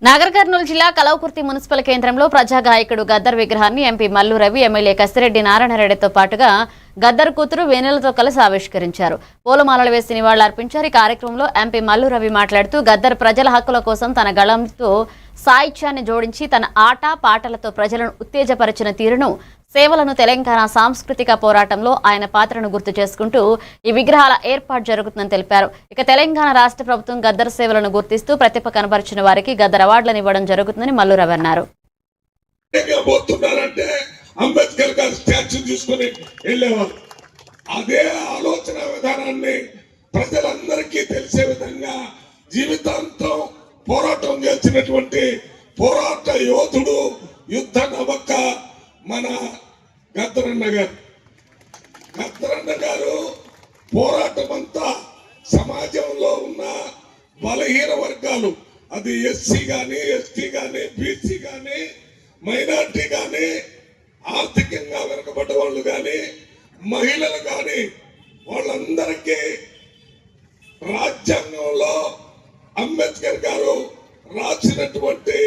నాగర్ కర్నూలు జిల్లా కలవకుర్తి మున్సిపల్ కేంద్రంలో ప్రజాగాయకుడు గద్దర్ విగ్రహాన్ని ఎంపీ మల్లు రవి, ఎమ్మెల్యే కసిరెడ్డి నారాయణరెడ్డితో పాటుగా గద్దర్ కూతురు వేణులతో కలిసి ఆవిష్కరించారు. పూలమాలలు వేసి నివాళులర్పించారు. ఈ కార్యక్రమంలో ఎంపీ మల్లు రవి మాట్లాడుతూ గద్దర్ ప్రజల హక్కుల కోసం తన గళంతో సాహిత్యాన్ని జోడించి తన ఆట పాటలతో ప్రజలను ఉత్తేజపరిచిన తీరును, సేవలను, తెలంగాణ సాంస్కృతిక పోరాటంలో ఆయన పాత్రను గుర్తు చేసుకుంటూ ఈ విగ్రహాల ఏర్పాటు జరుగుతుందని తెలిపారు. ఇక తెలంగాణ రాష్ట్ర ప్రభుత్వం గద్దర్ సేవలను గుర్తిస్తూ ప్రతిభ కనబరిచిన వారికి గద్దర్ అవార్డులను ఇవ్వడం జరుగుతుందని మల్లు రవి అన్నారు. అంబేద్కర్ గారు స్టాచ్యూ తీసుకుని వెళ్ళేవారు. అదే ఆలోచన విధానాన్ని ప్రజలందరికీ తెలిసే విధంగా జీవితాంతం పోరాటం చేసినటువంటి పోరాట యోధుడు, యుద్ధ నవక మన గద్దరన్న గారు. గద్దరన్న గారు పోరాటం అంతా సమాజంలో ఉన్న బలహీన వర్గాలు, అది ఎస్సీ గాని, ఎస్టీ గాని, బీసీ గాని, మైనార్టీ గాని, ఆర్థికంగా వెనుకబడ్డ వాళ్ళు కానీ, మహిళలు కానీ, వాళ్ళందరికీ రాజ్యాంగంలో అంబేద్కర్ గారు రాసినటువంటి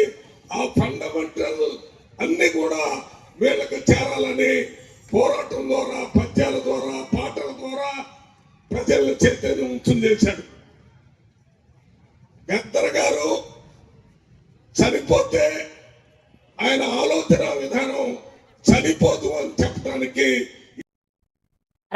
ఆ ఫండమెంటల్ అన్ని కూడా వీళ్ళకి చేరాలని పోరాటం ద్వారా, పద్యాల ద్వారా, పాటల ద్వారా ప్రజలను చైతన్యవంతం చేశాడు. గద్దర్ గారు చనిపోతే ఆయన ఆలోచన విధానం చనిపోదు అని చెప్పడానికి